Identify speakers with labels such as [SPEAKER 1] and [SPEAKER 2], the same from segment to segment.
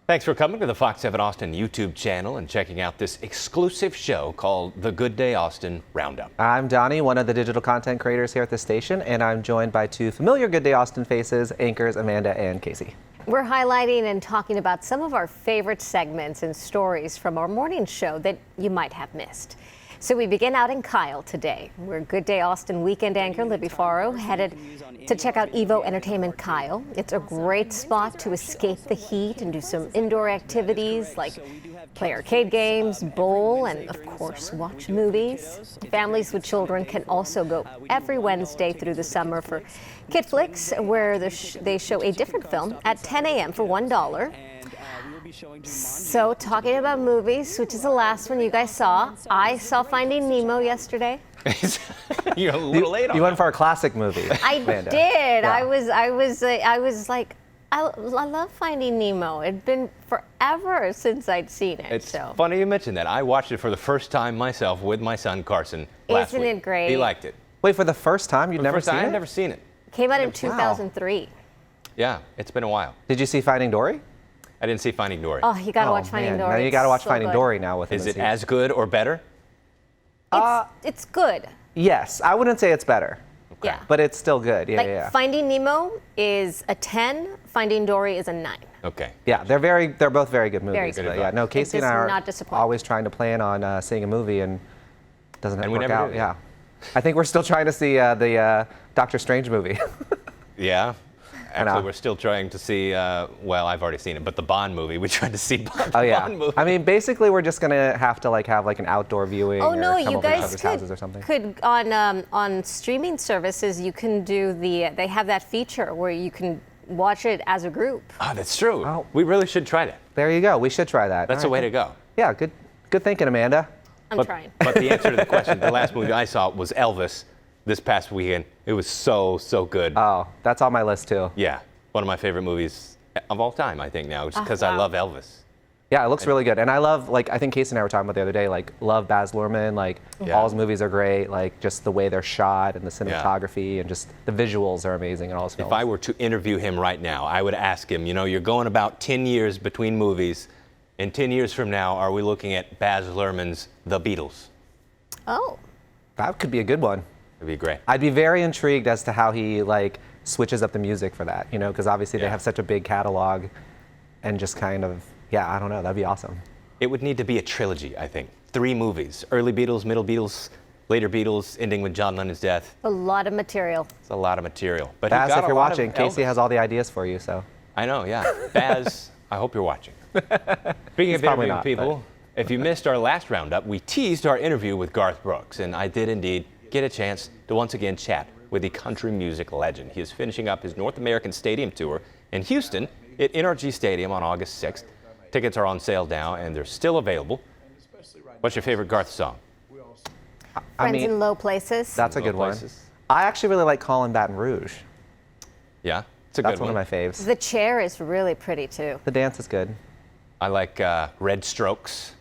[SPEAKER 1] Thanks for coming to the Fox 7 Austin YouTube channel and checking out this exclusive show called the Good Day Austin Roundup.
[SPEAKER 2] I'm Donnie, one of the digital content creators here at the station, and I'm joined by two familiar Good Day Austin faces, anchors Amanda and Casey.
[SPEAKER 3] We're highlighting and talking about some of our favorite segments and stories from our morning show that you might have missed. So we begin out in Kyle today, where Good Day Austin weekend anchor Libby Farrow headed to check out Evo Entertainment Kyle. It's a great spot to escape the heat and do some indoor activities like play arcade games, bowl, and of course watch movies. Families with children can also go every Wednesday through the summer for Kid Flicks, where they show a different film at 10 a.m. for $1. So talking about movies, which is the last one you guys saw, I saw Finding Nemo yesterday.
[SPEAKER 1] You're a little late on
[SPEAKER 2] You went for a classic movie.
[SPEAKER 3] I
[SPEAKER 2] Amanda.
[SPEAKER 3] did.
[SPEAKER 2] Yeah.
[SPEAKER 3] I was like, I love Finding Nemo. It'd been forever since I'd seen it.
[SPEAKER 1] It's
[SPEAKER 3] so.
[SPEAKER 1] funny you mentioned that. I watched it for the first time myself with my son Carson last week.
[SPEAKER 3] Isn't it great?
[SPEAKER 1] He liked it.
[SPEAKER 2] Wait, for the first time? You've never seen it?
[SPEAKER 1] I've never seen it.
[SPEAKER 3] Came out in 2003.
[SPEAKER 1] Yeah, it's been a while.
[SPEAKER 2] Did you see Finding Dory?
[SPEAKER 1] I didn't see Finding Dory.
[SPEAKER 3] Oh, you gotta
[SPEAKER 2] Oh,
[SPEAKER 3] watch Finding
[SPEAKER 2] man.
[SPEAKER 3] Dory.
[SPEAKER 2] Now you gotta watch
[SPEAKER 3] It's so
[SPEAKER 2] Finding
[SPEAKER 3] good.
[SPEAKER 2] Dory now with him.
[SPEAKER 1] Is it as good or better?
[SPEAKER 3] It's good.
[SPEAKER 2] Yes, I wouldn't say it's better,
[SPEAKER 3] Yeah.
[SPEAKER 2] but it's still good. Yeah,
[SPEAKER 3] Like
[SPEAKER 2] yeah.
[SPEAKER 3] Finding Nemo is a 10. Finding Dory is a 9.
[SPEAKER 1] Okay.
[SPEAKER 2] Yeah, they're both very good movies.
[SPEAKER 3] Very good.
[SPEAKER 2] But yeah, no, Casey and I
[SPEAKER 3] does
[SPEAKER 2] are
[SPEAKER 3] not disappoint.
[SPEAKER 2] always trying to plan on seeing a movie and doesn't
[SPEAKER 1] And we
[SPEAKER 2] work
[SPEAKER 1] never
[SPEAKER 2] out.
[SPEAKER 1] do.
[SPEAKER 2] Yeah, I think we're still trying to see the Doctor Strange movie.
[SPEAKER 1] Yeah. Actually,
[SPEAKER 2] know.
[SPEAKER 1] we're still trying to see, well, I've already seen it, but the Bond movie, we tried to see Bond,
[SPEAKER 2] Oh yeah.
[SPEAKER 1] Bond movie.
[SPEAKER 2] I mean, basically, we're just gonna have to have an outdoor viewing.
[SPEAKER 3] Oh
[SPEAKER 2] or
[SPEAKER 3] no,
[SPEAKER 2] come
[SPEAKER 3] you
[SPEAKER 2] over to each
[SPEAKER 3] guys
[SPEAKER 2] other's houses or something.
[SPEAKER 3] could on streaming services you can do they have that feature where you can watch it as a group.
[SPEAKER 1] Oh, that's true.
[SPEAKER 2] Oh.
[SPEAKER 1] We really should try that.
[SPEAKER 2] There you go. We should try that.
[SPEAKER 1] That's
[SPEAKER 2] All
[SPEAKER 1] the way
[SPEAKER 2] right.
[SPEAKER 1] to go.
[SPEAKER 2] Yeah, good thinking, Amanda.
[SPEAKER 3] I'm trying.
[SPEAKER 1] But the answer to the question, the last movie I saw was Elvis this past weekend. It was so good.
[SPEAKER 2] Oh, that's on my list too.
[SPEAKER 1] Yeah, one of my favorite movies of all time, I think now, just because I
[SPEAKER 3] wow.
[SPEAKER 1] love Elvis.
[SPEAKER 2] Yeah, it looks really good, and I love I think Casey and I were talking about the other day. Love Baz Luhrmann.
[SPEAKER 1] Yeah.
[SPEAKER 2] All his movies are great. Just the way they're shot and the cinematography and just the visuals are amazing in all his films.
[SPEAKER 1] If I were to interview him right now, I would ask him, you're going about 10 years between movies. In 10 years from now, are we looking at Baz Luhrmann's The Beatles?
[SPEAKER 3] Oh.
[SPEAKER 2] That could be a good one.
[SPEAKER 1] It'd be great.
[SPEAKER 2] I'd be very intrigued as to how he switches up the music for that. Because obviously they
[SPEAKER 1] Yeah.
[SPEAKER 2] have such a big catalog, and just I don't know. That'd be awesome.
[SPEAKER 1] It would need to be a trilogy, I think. 3 movies, early Beatles, middle Beatles, later Beatles, ending with John Lennon's death.
[SPEAKER 3] A lot of material.
[SPEAKER 1] It's a lot of material. But he
[SPEAKER 2] Baz,
[SPEAKER 1] got
[SPEAKER 2] if
[SPEAKER 1] a
[SPEAKER 2] you're
[SPEAKER 1] lot of
[SPEAKER 2] watching, Casey
[SPEAKER 1] Elvis.
[SPEAKER 2] has all the ideas for you. So.
[SPEAKER 1] I know, yeah. Baz, I hope you're watching. Speaking of
[SPEAKER 2] probably
[SPEAKER 1] interviewing
[SPEAKER 2] not,
[SPEAKER 1] people, if you missed our last roundup, we teased our interview with Garth Brooks, and I did indeed get a chance to once again chat with the country music legend. He is finishing up his North American Stadium tour in Houston at NRG Stadium on August 6th. Tickets are on sale now, and they're still available. What's your favorite Garth song?
[SPEAKER 3] Friends in Low Places.
[SPEAKER 2] That's a
[SPEAKER 1] Low
[SPEAKER 2] good one.
[SPEAKER 1] Places.
[SPEAKER 2] I actually really like Call in Baton Rouge.
[SPEAKER 1] Yeah, it's a
[SPEAKER 2] That's
[SPEAKER 1] good
[SPEAKER 2] one of my faves.
[SPEAKER 3] The Chair is really pretty too.
[SPEAKER 2] The dance is good.
[SPEAKER 1] I like Red Strokes,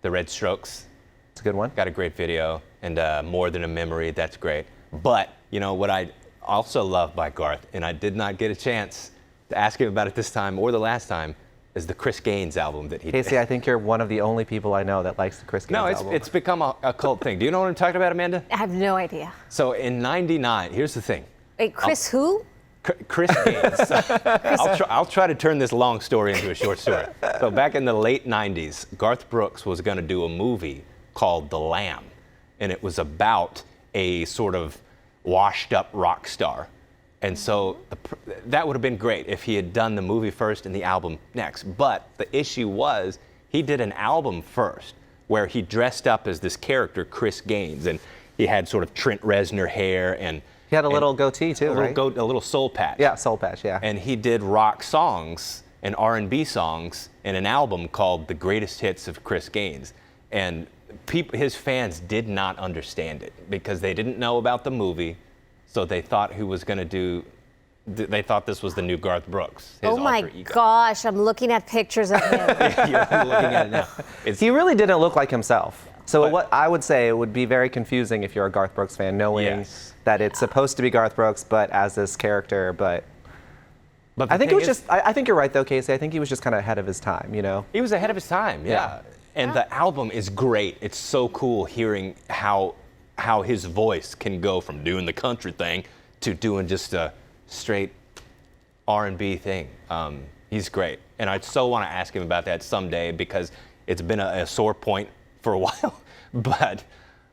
[SPEAKER 1] the Red Strokes.
[SPEAKER 2] It's a good one.
[SPEAKER 1] Got a great video, and More Than a Memory, that's great. But, what I also love by Garth, and I did not get a chance to ask him about it this time or the last time, is the Chris Gaines album that he
[SPEAKER 2] Casey,
[SPEAKER 1] did.
[SPEAKER 2] I think you're one of the only people I know that likes the Chris Gaines
[SPEAKER 1] No,
[SPEAKER 2] album.
[SPEAKER 1] it's become a cult thing. Do you know what I'm talking about, Amanda?
[SPEAKER 3] I have no idea.
[SPEAKER 1] So in '99, here's the thing.
[SPEAKER 3] Wait, Chris who?
[SPEAKER 1] Chris Gaines. I'll try to turn this long story into a short story. So back in the late '90s, Garth Brooks was going to do a movie called The Lamb, and it was about a sort of washed-up rock star. And so that would have been great if he had done the movie first and the album next. But the issue was he did an album first where he dressed up as this character, Chris Gaines, and he had sort of Trent Reznor hair and
[SPEAKER 2] He had a little goatee too, right?
[SPEAKER 1] a little soul patch.
[SPEAKER 2] Yeah, soul patch, yeah.
[SPEAKER 1] And he did rock songs and R&B songs in an album called The Greatest Hits of Chris Gaines. And his fans did not understand it because they didn't know about the movie, so they thought they thought this was the new Garth Brooks. His
[SPEAKER 3] Oh my
[SPEAKER 1] alter ego.
[SPEAKER 3] gosh, I'm looking at pictures of him.
[SPEAKER 1] You're looking at it now.
[SPEAKER 2] He really didn't look like himself. So what I would say, it would be very confusing if you're a Garth Brooks fan, knowing
[SPEAKER 1] Yes.
[SPEAKER 2] that it's supposed to be Garth Brooks, but as this character, but
[SPEAKER 1] But
[SPEAKER 2] I think it was just, I think you're right though, Casey. I think he was just kind of ahead of his time, you know?
[SPEAKER 1] He was ahead of his time, yeah. And the album is great. It's so cool hearing how his voice can go from doing the country thing to doing just a straight R&B thing. He's great. And I so want to ask him about that someday because it's been a sore point for a while. But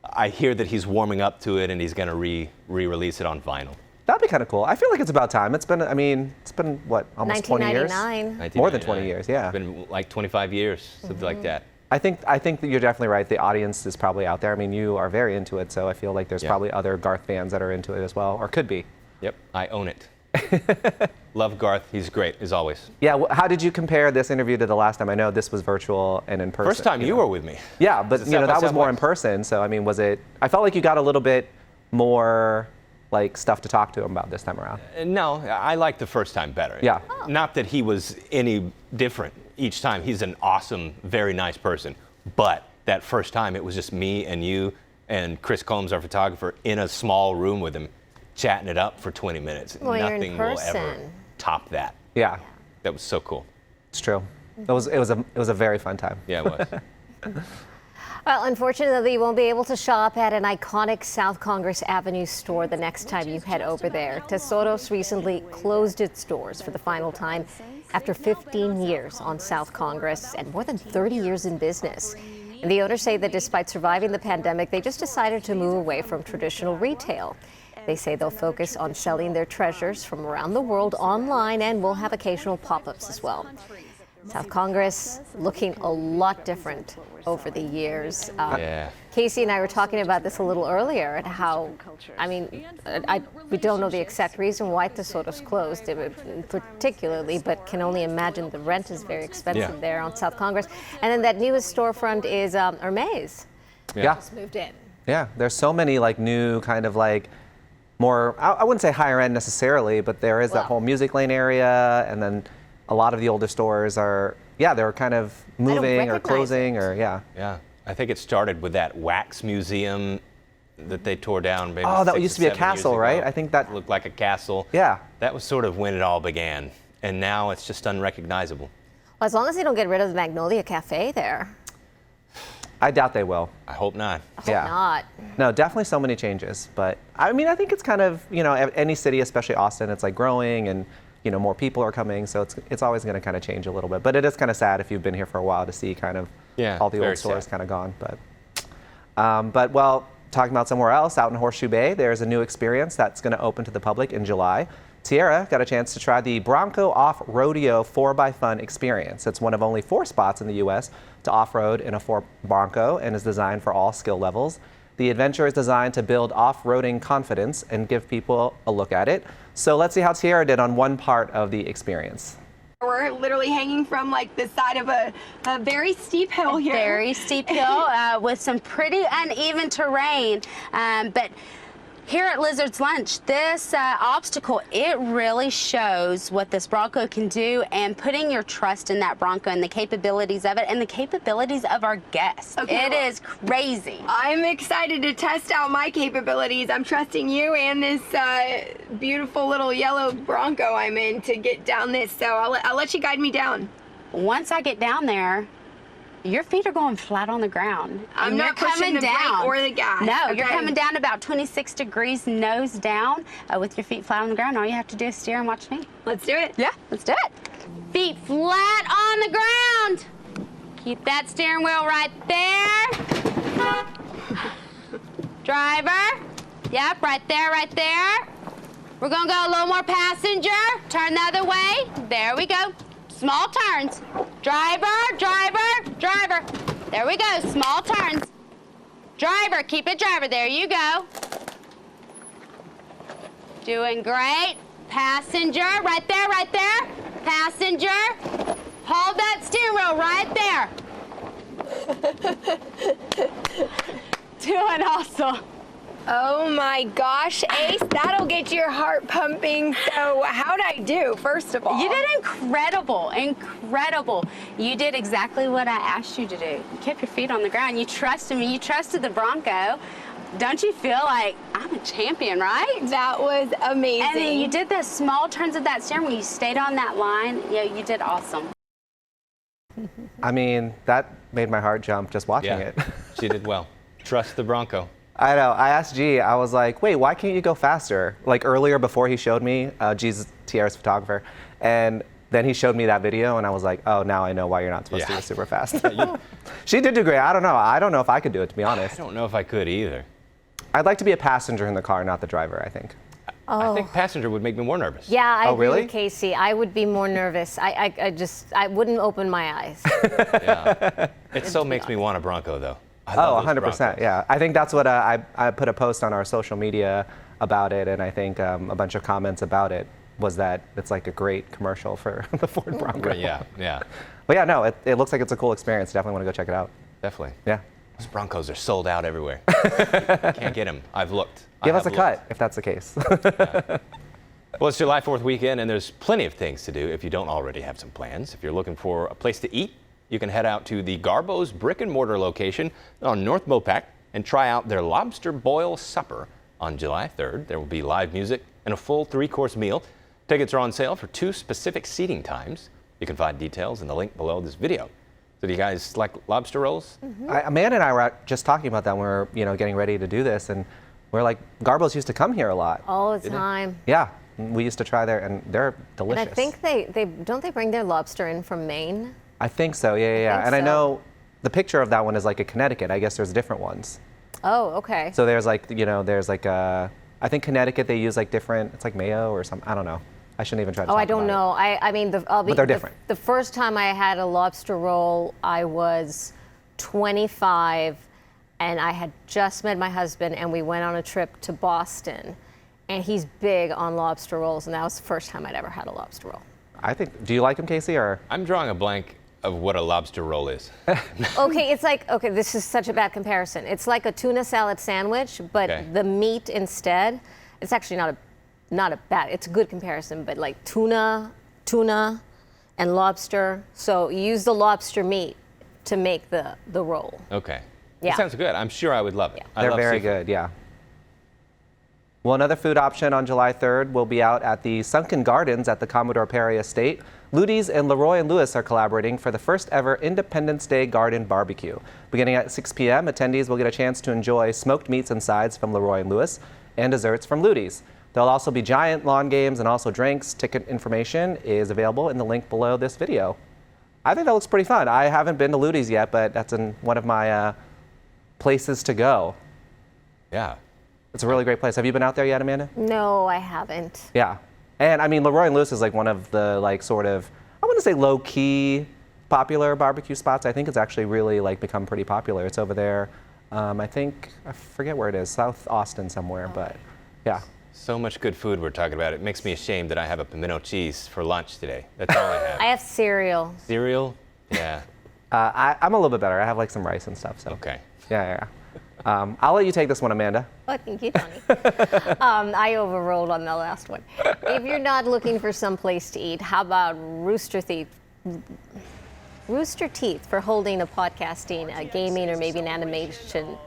[SPEAKER 1] I hear that he's warming up to it and he's going to re-release it on vinyl.
[SPEAKER 2] That'd be kind of cool. I feel like it's about time. It's been, I mean, it's been what, almost 20 years?
[SPEAKER 3] 1999.
[SPEAKER 2] More than 20 years, yeah.
[SPEAKER 1] It's been like 25 years, something like that.
[SPEAKER 2] I think that you're definitely right. The audience is probably out there. I mean, you are very into it, so I feel like there's probably other Garth fans that are into it as well, or could be.
[SPEAKER 1] Yep, I own it. Love Garth. He's great, as always.
[SPEAKER 2] Yeah, how did you compare this interview to the last time? I know this was virtual and in person.
[SPEAKER 1] First time you were with me.
[SPEAKER 2] Yeah, but you know, that was more in
[SPEAKER 1] Southwest?
[SPEAKER 2] person, so I mean, was it, I felt like you got a little bit more like stuff to talk to him about this time around.
[SPEAKER 1] No, I liked the first time better.
[SPEAKER 2] Yeah.
[SPEAKER 1] Not that he was any different each time. He's an awesome, very nice person. But that first time, it was just me and you and Chris Combs, our photographer, in a small room with him, chatting it up for 20 minutes.
[SPEAKER 3] Well, you're in
[SPEAKER 1] Nothing will ever
[SPEAKER 3] person.
[SPEAKER 1] top that.
[SPEAKER 2] Yeah,
[SPEAKER 1] That was so cool.
[SPEAKER 2] it's true. It was a very fun time.
[SPEAKER 1] Yeah, it was.
[SPEAKER 3] Well, unfortunately, you won't be able to shop at an iconic South Congress Avenue store the next time you head over there. Tesoros recently closed its doors for the final time after 15 years on South Congress and more than 30 years in business. And the owners say that despite surviving the pandemic, they just decided to move away from traditional retail. They say they'll focus on selling their treasures from around the world online and will have occasional pop-ups as well. South Congress looking a lot different over the years.
[SPEAKER 1] Yeah.
[SPEAKER 3] Casey and I were talking about this a little earlier and how, I mean, we don't know the exact reason why Tesoros closed particularly, but can only imagine the rent is very expensive there on South Congress. And then that newest storefront is Hermes.
[SPEAKER 2] Yeah.
[SPEAKER 3] Just moved in.
[SPEAKER 2] Yeah, there's so many like new kind of like more, I wouldn't say higher end necessarily, but there is that whole Music Lane area, and then a lot of the older stores are, they're kind of moving or closing or,
[SPEAKER 1] Yeah. I think it started with that wax museum that they tore down maybe
[SPEAKER 2] Oh, that
[SPEAKER 1] 6
[SPEAKER 2] used to
[SPEAKER 1] or
[SPEAKER 2] be a
[SPEAKER 1] 7 years
[SPEAKER 2] castle,
[SPEAKER 1] ago.
[SPEAKER 2] right? I think that
[SPEAKER 1] looked like a castle.
[SPEAKER 2] Yeah.
[SPEAKER 1] That was sort of when it all began. And now it's just unrecognizable.
[SPEAKER 3] Well, as long as they don't get rid of the Magnolia Cafe there.
[SPEAKER 2] I doubt they will.
[SPEAKER 1] I hope not.
[SPEAKER 3] I hope not.
[SPEAKER 2] No, definitely so many changes. But I mean, I think it's kind of, you know, any city, especially Austin, it's like growing and, you know, more people are coming. So it's always going to kind of change a little bit. But it is kind of sad if you've been here for a while to see kind of all the old stores kind of gone. But well, talking about somewhere else, out in Horseshoe Bay, there's a new experience that's going to open to the public in July. Tierra got a chance to try the Bronco Off-Rodeo 4x Fun experience. It's one of only 4 spots in the U.S. to off-road in a 4 Bronco and is designed for all skill levels. The adventure is designed to build off-roading confidence and give people a look at it. So let's see how Tierra did on one part of the experience.
[SPEAKER 4] We're literally hanging from like the side of a very steep hill here.
[SPEAKER 5] Very steep hill with some pretty uneven terrain, but here at Lizard's Lunch, this obstacle, it really shows what this Bronco can do, and putting your trust in that Bronco and the capabilities of it and the capabilities of our guests.
[SPEAKER 4] Okay,
[SPEAKER 5] it is crazy.
[SPEAKER 4] I'm excited to test out my capabilities. I'm trusting you and this beautiful little yellow Bronco I'm in to get down this, so I'll let you guide me down.
[SPEAKER 5] Once I get down there, your feet are going flat on the ground.
[SPEAKER 4] I'm
[SPEAKER 5] and
[SPEAKER 4] not
[SPEAKER 5] you're
[SPEAKER 4] pushing
[SPEAKER 5] coming
[SPEAKER 4] the
[SPEAKER 5] down.
[SPEAKER 4] brake or the gas.
[SPEAKER 5] No, you're
[SPEAKER 4] okay?
[SPEAKER 5] coming down about 26 degrees nose down with your feet flat on the ground. All you have to do is steer and watch me.
[SPEAKER 4] Let's do it.
[SPEAKER 5] Yeah, let's do it. Feet flat on the ground. Keep that steering wheel right there. Driver. Yep, right there, right there. We're gonna go a little more passenger. Turn the other way. There we go. Small turns. Driver, driver, driver. There we go, small turns. Driver, keep it driver, there you go. Doing great. Passenger, right there, right there. Passenger, hold that steering wheel right there. Doing awesome.
[SPEAKER 4] Oh my gosh, Ace, that'll get your heart pumping. So how'd I do, first of all?
[SPEAKER 5] You did incredible, incredible. You did exactly what I asked you to do. You kept your feet on the ground. You trusted me. You trusted the Bronco. don't you feel like I'm a champion, right?
[SPEAKER 4] That was amazing.
[SPEAKER 5] And then you did the small turns of that steering wheel. You stayed on that line. Yeah, you did awesome.
[SPEAKER 2] I mean, that made my heart jump just watching
[SPEAKER 1] Yeah,
[SPEAKER 2] it.
[SPEAKER 1] she did well. Trust the Bronco.
[SPEAKER 2] I know. I asked G, I was like, wait, why can't you go faster? Like earlier before he showed me, G's Tierra's photographer, and then he showed me that video, and I was like, oh, now I know why you're not supposed to go super fast. She did do great. I don't know. I don't know if I could do it, to be honest.
[SPEAKER 1] I don't know if I could either.
[SPEAKER 2] I'd like to be a passenger in the car, not the driver, I think.
[SPEAKER 1] I think passenger would make me more nervous.
[SPEAKER 3] Yeah, I
[SPEAKER 2] Oh,
[SPEAKER 3] agree
[SPEAKER 2] really?
[SPEAKER 3] with Casey. I would be more nervous. I wouldn't open my eyes.
[SPEAKER 1] Yeah. It so makes me want a Bronco, though. I love those
[SPEAKER 2] 100%.
[SPEAKER 1] Broncos.
[SPEAKER 2] Yeah. I think that's what I put a post on our social media about it, and I think a bunch of comments about it was that it's like a great commercial for the Ford Bronco.
[SPEAKER 1] Right, yeah, yeah,
[SPEAKER 2] But yeah, no, it looks like it's a cool experience. Definitely want to go check it out.
[SPEAKER 1] definitely.
[SPEAKER 2] Yeah.
[SPEAKER 1] Those Broncos are sold out everywhere. Can't get them. I've looked.
[SPEAKER 2] Give
[SPEAKER 1] I
[SPEAKER 2] us a
[SPEAKER 1] have
[SPEAKER 2] cut
[SPEAKER 1] looked.
[SPEAKER 2] if that's the case.
[SPEAKER 1] Well, it's July 4th weekend, and there's plenty of things to do if you don't already have some plans. If you're looking for a place to eat, you can head out to the Garbo's Brick and Mortar location on North Mopac and try out their lobster boil supper on July 3rd. There will be live music and a full 3-course meal. Tickets are on sale for 2 specific seating times. You can find details in the link below this video. So do you guys like lobster rolls?
[SPEAKER 2] Amanda and I were just talking about that when we were, getting ready to do this, and we're like, Garbo's used to come here a lot.
[SPEAKER 3] All the time.
[SPEAKER 2] Yeah, we used to try there, and they're delicious.
[SPEAKER 3] And I think they don't they bring their lobster in from Maine?
[SPEAKER 2] I think so. Yeah.
[SPEAKER 3] think
[SPEAKER 2] And I
[SPEAKER 3] so.
[SPEAKER 2] know the picture of that one is like a Connecticut. I guess there's different ones.
[SPEAKER 3] Oh, okay.
[SPEAKER 2] So there's like, there's like I think Connecticut they use like different. It's like mayo or something. I don't know. I shouldn't even try to.
[SPEAKER 3] Oh,
[SPEAKER 2] talk
[SPEAKER 3] I don't
[SPEAKER 2] about
[SPEAKER 3] know. I mean,
[SPEAKER 2] But they're different.
[SPEAKER 3] The first time I had a lobster roll, I was 25, and I had just met my husband, and we went on a trip to Boston, and he's big on lobster rolls, and that was the first time I'd ever had a lobster roll.
[SPEAKER 2] I think. Do you like them, Casey? Or
[SPEAKER 1] I'm drawing a blank of what a lobster roll is.
[SPEAKER 3] Okay, it's like, okay, this is such a bad comparison. It's like a tuna salad sandwich, but
[SPEAKER 1] Okay.
[SPEAKER 3] the meat instead, it's actually not a bad, it's a good comparison, but like tuna, and lobster. So you use the lobster meat to make the roll.
[SPEAKER 1] Okay.
[SPEAKER 3] Yeah.
[SPEAKER 1] That sounds good. I'm sure I would love it. I
[SPEAKER 2] they're
[SPEAKER 1] love
[SPEAKER 2] very
[SPEAKER 1] seafood.
[SPEAKER 2] good. Yeah. Well, another food option on July 3rd will be out at the Sunken Gardens at the Commodore Perry Estate. Ludi's and Leroy and Lewis are collaborating for the first ever Independence Day Garden Barbecue. Beginning at 6 p.m., attendees will get a chance to enjoy smoked meats and sides from Leroy and Lewis and desserts from Ludi's. There'll also be giant lawn games and also drinks. Ticket information is available in the link below this video. I think that looks pretty fun. I haven't been to Ludi's yet, but that's in one of my places to go.
[SPEAKER 1] Yeah.
[SPEAKER 2] It's a really great place. Have you been out there yet, Amanda?
[SPEAKER 3] No, I haven't.
[SPEAKER 2] Yeah. And I mean, Leroy and Lewis is like one of the like sort of, I wouldn't say low-key popular barbecue spots. I think it's actually really like become pretty popular. It's over there. I forget where it is, South Austin somewhere, but yeah.
[SPEAKER 1] So much good food we're talking about. It makes me ashamed that I have a pimento cheese for lunch today. That's all I have.
[SPEAKER 3] I have cereal.
[SPEAKER 1] Cereal? Yeah.
[SPEAKER 2] I'm a little bit better. I have like some rice and stuff, so.
[SPEAKER 1] Okay.
[SPEAKER 2] Yeah. I'll let you take this one, Amanda.
[SPEAKER 3] Oh, thank you, Donny. I overrolled on the last one. If you're not looking for some place to eat, how about Rooster Teeth? Rooster Teeth for holding a podcasting, a gaming, or maybe an animation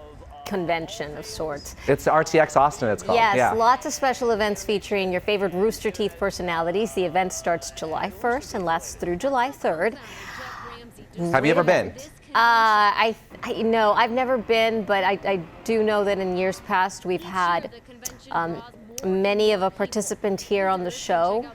[SPEAKER 3] convention of sorts.
[SPEAKER 2] It's RTX Austin, it's called.
[SPEAKER 3] Yes,
[SPEAKER 2] Yeah.
[SPEAKER 3] lots of special events featuring your favorite Rooster Teeth personalities. The event starts July 1st and lasts through July 3rd.
[SPEAKER 2] Have you ever been?
[SPEAKER 3] No, I've never been, but I do know that in years past we've had many of a participant here on the show.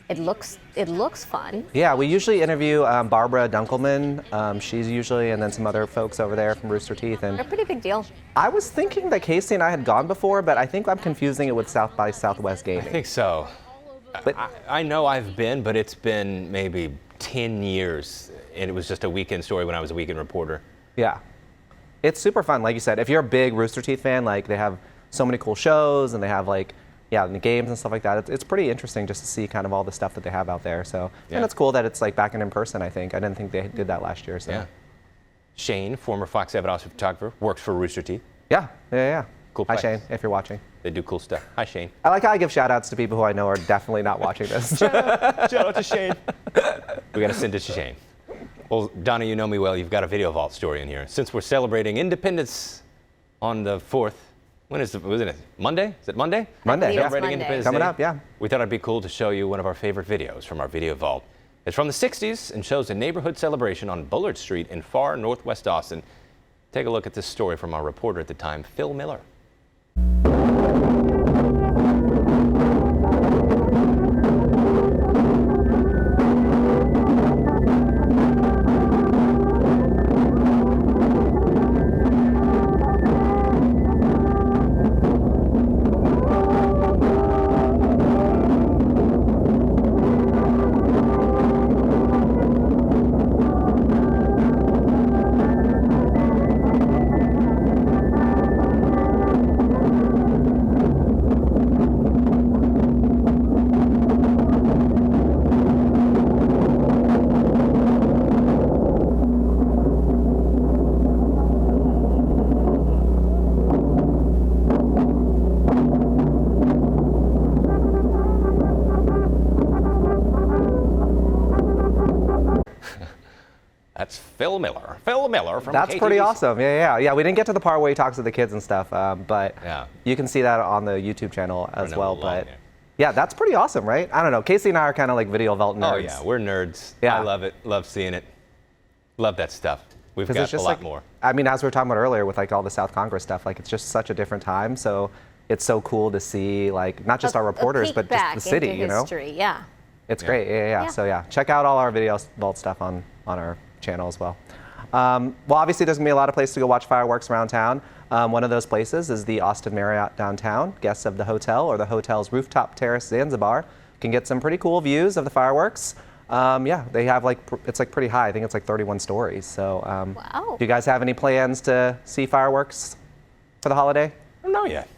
[SPEAKER 3] It looks fun.
[SPEAKER 2] Yeah, we usually interview Barbara Dunkelman. She's usually, and then some other folks over there from Rooster Teeth.
[SPEAKER 3] They're a
[SPEAKER 2] And
[SPEAKER 3] pretty big deal.
[SPEAKER 2] I was thinking that Casey and I had gone before, but I think I'm confusing it with South by Southwest
[SPEAKER 1] I
[SPEAKER 2] Gaming.
[SPEAKER 1] think so.
[SPEAKER 2] But-
[SPEAKER 1] I know I've been, but it's been maybe 10 years. And it was just a weekend story when I was a weekend reporter.
[SPEAKER 2] Yeah. It's super fun. Like you said, if you're a big Rooster Teeth fan, like they have so many cool shows and they have like, the games and stuff like that. It's pretty interesting just to see kind of all the stuff that they have out there. So,
[SPEAKER 1] Yeah.
[SPEAKER 2] and it's cool that it's like back in person, I think. I didn't think they did that last year. So,
[SPEAKER 1] Yeah. Shane, former Fox 7 Austin photographer, works for Rooster Teeth.
[SPEAKER 2] Yeah.
[SPEAKER 1] Cool
[SPEAKER 2] Hi,
[SPEAKER 1] place.
[SPEAKER 2] Shane, if you're watching.
[SPEAKER 1] They do cool stuff. Hi, Shane.
[SPEAKER 2] I like how I give shout outs to people who I know are definitely not watching this.
[SPEAKER 1] Shout out to Shane. We got to send it to Shane. Well, Donny, you know me well. You've got a video vault story in here. Since we're celebrating independence on the 4th, When is was it? Monday? Is it Monday?
[SPEAKER 2] Monday, yeah.
[SPEAKER 1] Celebrating
[SPEAKER 3] Monday.
[SPEAKER 1] Independence
[SPEAKER 2] Coming
[SPEAKER 1] Day.
[SPEAKER 2] up, yeah.
[SPEAKER 1] We thought it'd be cool to show you one of our favorite videos from our video vault. It's from the 60s and shows a neighborhood celebration on Bullard Street in far northwest Austin. Take a look at this story from our reporter at the time, Phil Miller. That's Phil Miller. Phil Miller from
[SPEAKER 2] That's pretty
[SPEAKER 1] KTV's.
[SPEAKER 2] awesome. Yeah. We didn't get to the part where he talks to the kids and stuff, but
[SPEAKER 1] Yeah.
[SPEAKER 2] you can see that on the YouTube channel as
[SPEAKER 1] Running
[SPEAKER 2] well.
[SPEAKER 1] along,
[SPEAKER 2] But
[SPEAKER 1] yeah.
[SPEAKER 2] yeah, that's pretty awesome, right? I don't know. Casey and I are kind of like video vault nerds.
[SPEAKER 1] Oh yeah, we're nerds.
[SPEAKER 2] Yeah.
[SPEAKER 1] I love it. Love seeing it. Love that stuff. We've
[SPEAKER 2] Because
[SPEAKER 1] got
[SPEAKER 2] it's just
[SPEAKER 1] a lot
[SPEAKER 2] like,
[SPEAKER 1] more.
[SPEAKER 2] I mean, as we were talking about earlier with like all the South Congress stuff, like it's just such a different time. So it's so cool to see like not just our reporters,
[SPEAKER 3] peek
[SPEAKER 2] but
[SPEAKER 3] back
[SPEAKER 2] just the city,
[SPEAKER 3] into
[SPEAKER 2] you know?
[SPEAKER 3] history. Yeah.
[SPEAKER 2] It's
[SPEAKER 1] Yeah.
[SPEAKER 2] great. Yeah.
[SPEAKER 3] Yeah.
[SPEAKER 2] So yeah, check out all our video vault stuff on our channel as well. Well, obviously there's gonna be a lot of places to go watch fireworks around town. One of those places is the Austin Marriott downtown. Guests of the hotel or the hotel's rooftop terrace Zanzibar can get some pretty cool views of the fireworks. Yeah, they have like, it's like pretty high. I think it's like 31 stories. So
[SPEAKER 3] Wow.
[SPEAKER 2] do you guys have any plans to see fireworks for the holiday?
[SPEAKER 1] I don't know yet.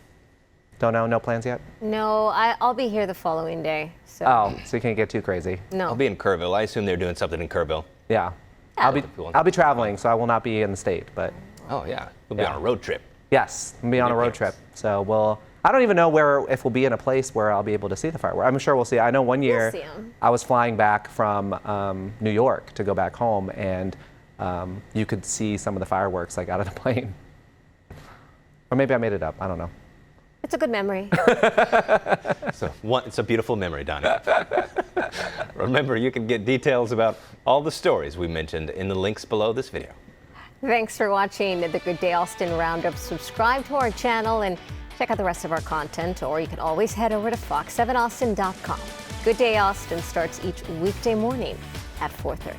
[SPEAKER 2] Don't know, no plans yet?
[SPEAKER 3] No, I'll be here the following day. So
[SPEAKER 2] Oh, so you can't get too crazy.
[SPEAKER 3] no.
[SPEAKER 1] I'll be in Kerrville. I assume they're doing something in Kerrville.
[SPEAKER 2] Yeah.
[SPEAKER 3] Yeah.
[SPEAKER 2] I'll be traveling, so I will not be in the state, but
[SPEAKER 1] Oh yeah, we'll be
[SPEAKER 2] Yeah.
[SPEAKER 1] on a road trip.
[SPEAKER 2] yes, I'll be on a road trip. So I don't even know if we'll be in a place where I'll be able to see the fireworks. I'm sure we'll see. I know one year
[SPEAKER 3] see 'em.
[SPEAKER 2] I was flying back from New York to go back home, and you could see some of the fireworks like out of the plane. Or maybe I made it up. I don't know.
[SPEAKER 3] It's a good memory.
[SPEAKER 1] It's a beautiful memory, Donny. Remember, you can get details about all the stories we mentioned in the links below this video.
[SPEAKER 3] Thanks for watching the Good Day Austin Roundup. Subscribe to our channel and check out the rest of our content, or you can always head over to fox7austin.com. Good Day Austin starts each weekday morning at 4:30.